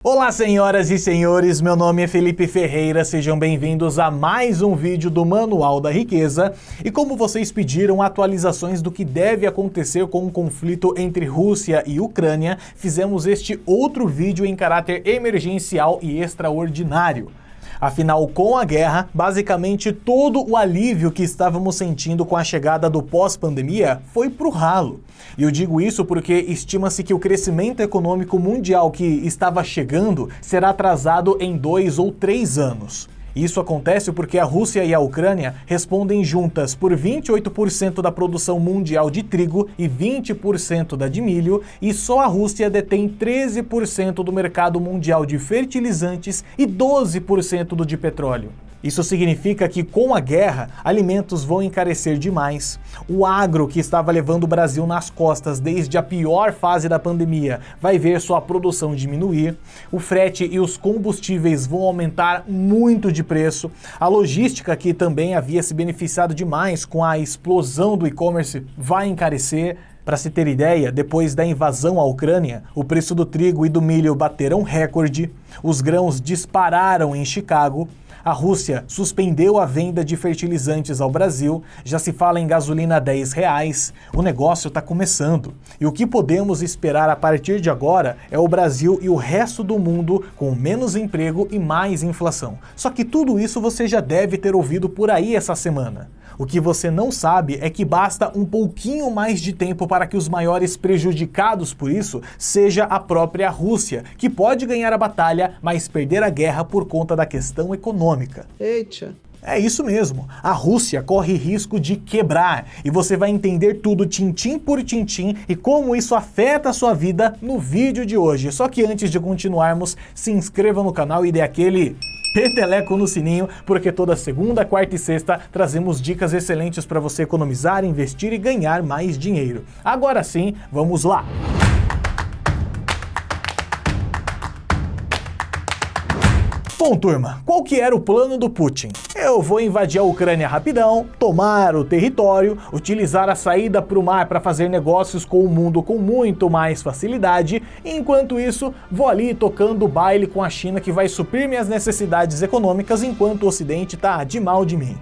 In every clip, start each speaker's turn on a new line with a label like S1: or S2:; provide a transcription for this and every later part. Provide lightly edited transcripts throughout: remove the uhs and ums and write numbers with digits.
S1: Olá, senhoras e senhores, meu nome é Felipe Ferreira, sejam bem-vindos a mais um vídeo do Manual da Riqueza. E como vocês pediram atualizações do que deve acontecer com o conflito entre Rússia e Ucrânia, fizemos este outro vídeo em caráter emergencial e extraordinário. Afinal, com a guerra, basicamente todo o alívio que estávamos sentindo com a chegada do pós-pandemia foi pro ralo. E eu digo isso porque estima-se que o crescimento econômico mundial que estava chegando será atrasado em 2 ou 3 anos. Isso acontece porque a Rússia e a Ucrânia respondem juntas por 28% da produção mundial de trigo e 20% da de milho, e só a Rússia detém 13% do mercado mundial de fertilizantes e 12% do de petróleo. Isso significa que, com a guerra, alimentos vão encarecer demais. O agro, que estava levando o Brasil nas costas desde a pior fase da pandemia, vai ver sua produção diminuir. O frete e os combustíveis vão aumentar muito de preço. A logística, que também havia se beneficiado demais com a explosão do e-commerce, vai encarecer. Para se ter ideia, depois da invasão à Ucrânia, o preço do trigo e do milho bateram recorde, os grãos dispararam em Chicago, a Rússia suspendeu a venda de fertilizantes ao Brasil, já se fala em gasolina a R$10, o negócio está começando. E o que podemos esperar a partir de agora é o Brasil e o resto do mundo com menos emprego e mais inflação. Só que tudo isso você já deve ter ouvido por aí essa semana. O que você não sabe é que basta um pouquinho mais de tempo para que os maiores prejudicados por isso seja a própria Rússia, que pode ganhar a batalha, mas perder a guerra por conta da questão econômica.
S2: Eita!
S1: É isso mesmo, a Rússia corre risco de quebrar, e você vai entender tudo tintim por tintim e como isso afeta a sua vida no vídeo de hoje. Só que antes de continuarmos, se inscreva no canal e dê aquele peteleco no sininho, porque toda segunda, quarta e sexta trazemos dicas excelentes para você economizar, investir e ganhar mais dinheiro. Agora sim, vamos lá! Bom, turma, qual que era o plano do Putin? Eu vou invadir a Ucrânia rapidão, tomar o território, utilizar a saída para o mar para fazer negócios com o mundo com muito mais facilidade, e enquanto isso, vou ali tocando baile com a China, que vai suprir minhas necessidades econômicas enquanto o Ocidente tá de mal de mim.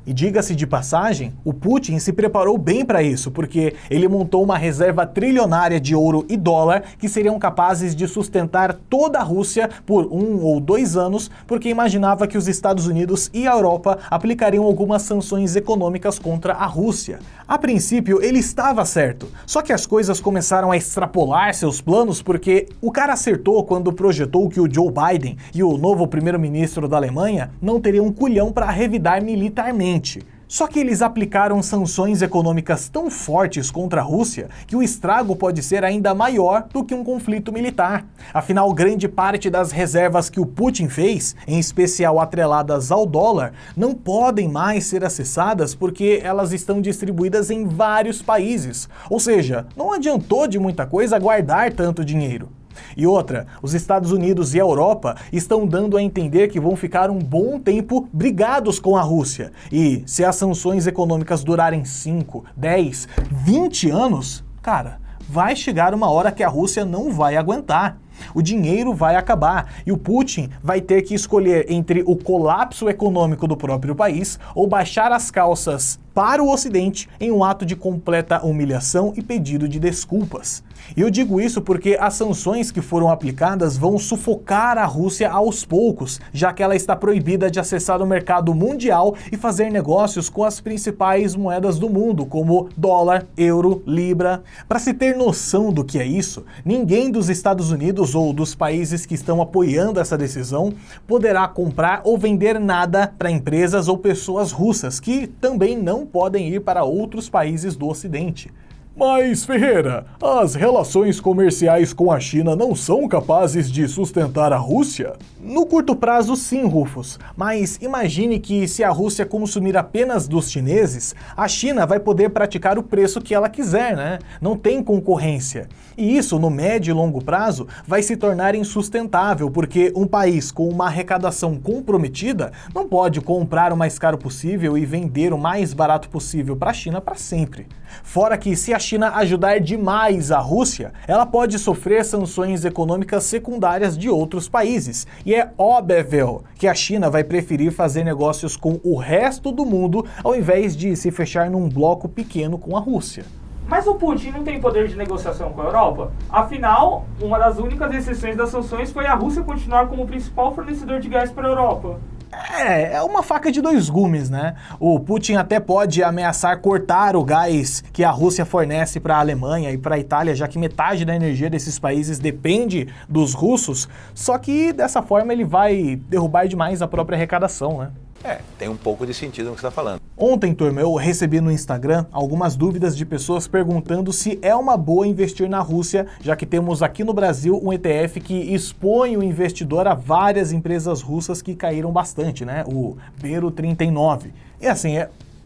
S1: E diga-se de passagem, o Putin se preparou bem para isso, porque ele montou uma reserva trilionária de ouro e dólar que seriam capazes de sustentar toda a Rússia por 1 ou 2 anos, porque imaginava que os Estados Unidos e a Europa aplicariam algumas sanções econômicas contra a Rússia. A princípio, ele estava certo, só que as coisas começaram a extrapolar seus planos porque o cara acertou quando projetou que o Joe Biden e o novo primeiro-ministro da Alemanha não teriam um culhão para revidar militarmente. Só que eles aplicaram sanções econômicas tão fortes contra a Rússia que o estrago pode ser ainda maior do que um conflito militar. Afinal, grande parte das reservas que o Putin fez, em especial atreladas ao dólar, não podem mais ser acessadas porque elas estão distribuídas em vários países. Ou seja, não adiantou de muita coisa guardar tanto dinheiro. E outra, os Estados Unidos e a Europa estão dando a entender que vão ficar um bom tempo brigados com a Rússia. E se as sanções econômicas durarem 5, 10, 20 anos, cara, vai chegar uma hora que a Rússia não vai aguentar. O dinheiro vai acabar e o Putin vai ter que escolher entre o colapso econômico do próprio país ou baixar as calças para o Ocidente em um ato de completa humilhação e pedido de desculpas. E eu digo isso porque as sanções que foram aplicadas vão sufocar a Rússia aos poucos, já que ela está proibida de acessar o mercado mundial e fazer negócios com as principais moedas do mundo, como dólar, euro, libra. Para se ter noção do que é isso, ninguém dos Estados Unidos ou dos países que estão apoiando essa decisão poderá comprar ou vender nada para empresas ou pessoas russas, que também não podem ir para outros países do Ocidente. Mas, Ferreira, as relações comerciais com a China não são capazes de sustentar a Rússia? No curto prazo, sim, Rufus. Mas imagine que se a Rússia consumir apenas dos chineses, a China vai poder praticar o preço que ela quiser, né? Não tem concorrência. E isso, no médio e longo prazo, vai se tornar insustentável, porque um país com uma arrecadação comprometida não pode comprar o mais caro possível e vender o mais barato possível para a China para sempre. Fora que, se a China ajudar demais a Rússia, ela pode sofrer sanções econômicas secundárias de outros países. E é óbvio que a China vai preferir fazer negócios com o resto do mundo ao invés de se fechar num bloco pequeno com a Rússia.
S2: Mas o Putin não tem poder de negociação com a Europa? Afinal, uma das únicas exceções das sanções foi a Rússia continuar como o principal fornecedor de gás para a Europa.
S1: É uma faca de dois gumes, né? O Putin até pode ameaçar cortar o gás que a Rússia fornece para a Alemanha e para a Itália, já que metade da energia desses países depende dos russos, só que dessa forma ele vai derrubar demais a própria arrecadação, né?
S3: Tem um pouco de sentido no que você está falando.
S1: Ontem, turma, eu recebi no Instagram algumas dúvidas de pessoas perguntando se é uma boa investir na Rússia, já que temos aqui no Brasil um ETF que expõe o investidor a várias empresas russas que caíram bastante, né? O Bero 39. E assim,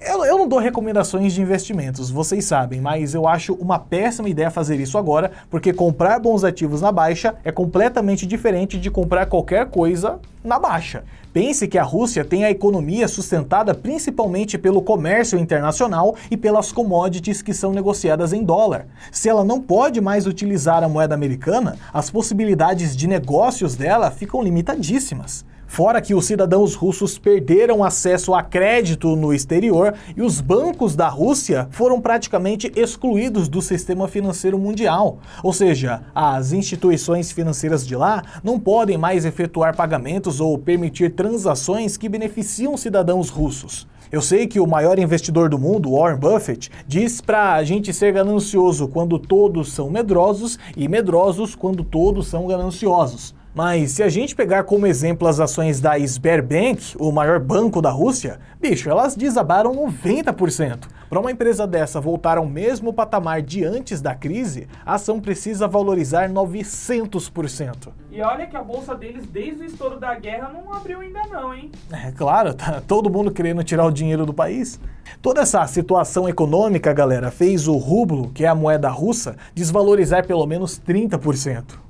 S1: eu não dou recomendações de investimentos, vocês sabem, mas eu acho uma péssima ideia fazer isso agora, porque comprar bons ativos na baixa é completamente diferente de comprar qualquer coisa na baixa. Pense que a Rússia tem a economia sustentada principalmente pelo comércio internacional e pelas commodities que são negociadas em dólar. Se ela não pode mais utilizar a moeda americana, as possibilidades de negócios dela ficam limitadíssimas. Fora que os cidadãos russos perderam acesso a crédito no exterior e os bancos da Rússia foram praticamente excluídos do sistema financeiro mundial. Ou seja, as instituições financeiras de lá não podem mais efetuar pagamentos ou permitir transações que beneficiam cidadãos russos. Eu sei que o maior investidor do mundo, Warren Buffett, diz pra gente ser ganancioso quando todos são medrosos e medrosos quando todos são gananciosos. Mas se a gente pegar como exemplo as ações da Sberbank, o maior banco da Rússia, bicho, elas desabaram 90%. Para uma empresa dessa voltar ao mesmo patamar de antes da crise, a ação precisa valorizar 900%.
S2: E olha que a bolsa deles, desde o estouro da guerra, não abriu ainda não, hein?
S1: É claro, tá todo mundo querendo tirar o dinheiro do país. Toda essa situação econômica, galera, fez o rublo, que é a moeda russa, desvalorizar pelo menos 30%.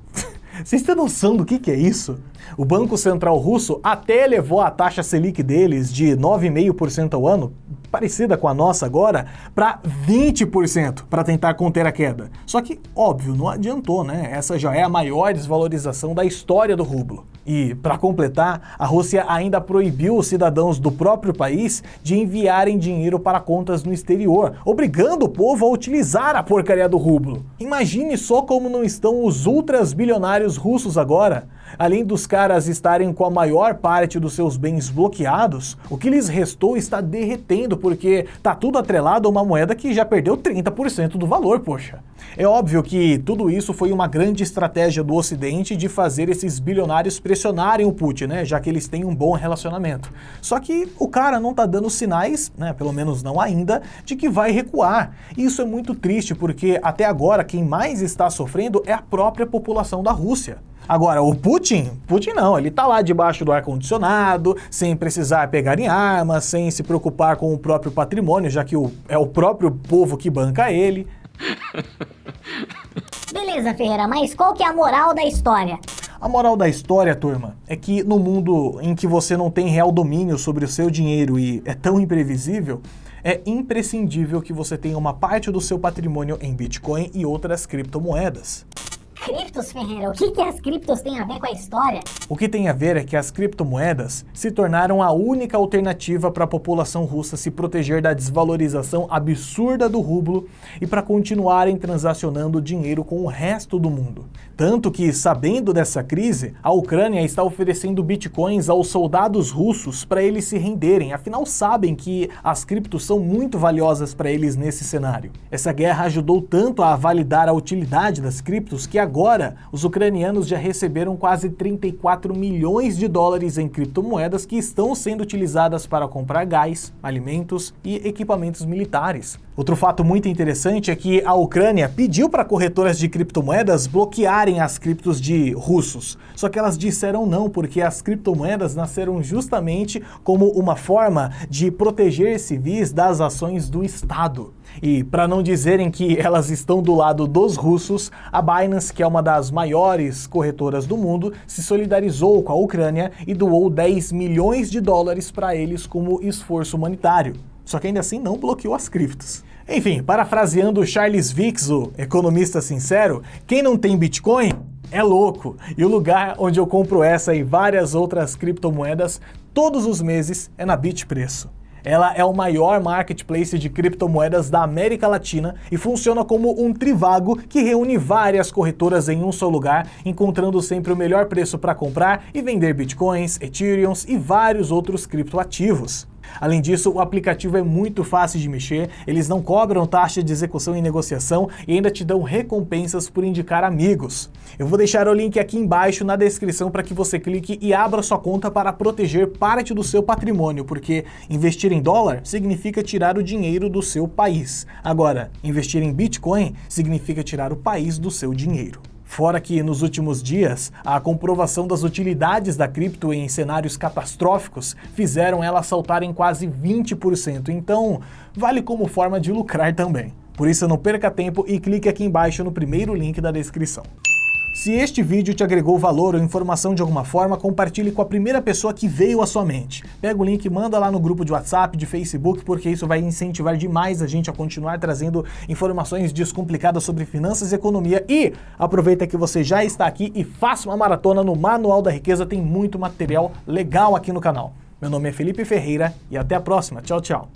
S1: Vocês têm noção do que é isso? O Banco Central Russo até elevou a taxa Selic deles de 9,5% ao ano, parecida com a nossa agora, para 20% para tentar conter a queda. Só que, óbvio, não adiantou, né? Essa já é a maior desvalorização da história do rublo. E, para completar, a Rússia ainda proibiu os cidadãos do próprio país de enviarem dinheiro para contas no exterior, obrigando o povo a utilizar a porcaria do rublo. Imagine só como não estão os ultras bilionários russos agora. Além dos caras estarem com a maior parte dos seus bens bloqueados, o que lhes restou está derretendo porque tá tudo atrelado a uma moeda que já perdeu 30% do valor, poxa. É óbvio que tudo isso foi uma grande estratégia do Ocidente de fazer esses bilionários pressionarem o Putin, né, já que eles têm um bom relacionamento. Só que o cara não tá dando sinais, né, pelo menos não ainda, de que vai recuar. E isso é muito triste porque até agora quem mais está sofrendo é a própria população da Rússia. Agora, o Putin não, ele tá lá debaixo do ar-condicionado, sem precisar pegar em armas, sem se preocupar com o próprio patrimônio, já que é o próprio povo que banca ele.
S4: Beleza, Ferreira, mas qual que é a moral da história?
S1: A moral da história, turma, é que no mundo em que você não tem real domínio sobre o seu dinheiro e é tão imprevisível, é imprescindível que você tenha uma parte do seu patrimônio em Bitcoin e outras criptomoedas.
S4: Criptos, Ferreira? O que as criptos têm a ver com a história?
S1: O que tem a ver é que as criptomoedas se tornaram a única alternativa para a população russa se proteger da desvalorização absurda do rublo e para continuarem transacionando dinheiro com o resto do mundo. Tanto que, sabendo dessa crise, a Ucrânia está oferecendo bitcoins aos soldados russos para eles se renderem, afinal sabem que as criptos são muito valiosas para eles nesse cenário. Essa guerra ajudou tanto a validar a utilidade das criptos que agora os ucranianos já receberam quase 34 milhões de dólares em criptomoedas que estão sendo utilizadas para comprar gás, alimentos e equipamentos militares. Outro fato muito interessante é que a Ucrânia pediu para corretoras de criptomoedas bloquearem as criptos de russos. Só que elas disseram não, porque as criptomoedas nasceram justamente como uma forma de proteger civis das ações do Estado. E para não dizerem que elas estão do lado dos russos, a Binance, que é uma das maiores corretoras do mundo, se solidarizou com a Ucrânia e doou 10 milhões de dólares para eles como esforço humanitário. Só que ainda assim não bloqueou as criptos. Enfim, parafraseando Charles Vicks, o economista sincero, quem não tem Bitcoin é louco. E o lugar onde eu compro essa e várias outras criptomoedas todos os meses é na Bitpreço. Ela é o maior marketplace de criptomoedas da América Latina e funciona como um trivago que reúne várias corretoras em um só lugar, encontrando sempre o melhor preço para comprar e vender bitcoins, ethereums e vários outros criptoativos. Além disso, o aplicativo é muito fácil de mexer, eles não cobram taxa de execução e negociação e ainda te dão recompensas por indicar amigos. Eu vou deixar o link aqui embaixo na descrição para que você clique e abra sua conta para proteger parte do seu patrimônio, porque investir em dólar significa tirar o dinheiro do seu país. Agora, investir em Bitcoin significa tirar o país do seu dinheiro. Fora que, nos últimos dias, a comprovação das utilidades da cripto em cenários catastróficos fizeram ela saltar em quase 20%, então vale como forma de lucrar também. Por isso não perca tempo e clique aqui embaixo no primeiro link da descrição. Se este vídeo te agregou valor ou informação de alguma forma, compartilhe com a primeira pessoa que veio à sua mente. Pega o link e manda lá no grupo de WhatsApp, de Facebook, porque isso vai incentivar demais a gente a continuar trazendo informações descomplicadas sobre finanças e economia. E aproveita que você já está aqui e faça uma maratona no Manual da Riqueza, tem muito material legal aqui no canal. Meu nome é Felipe Ferreira e até a próxima. Tchau, tchau.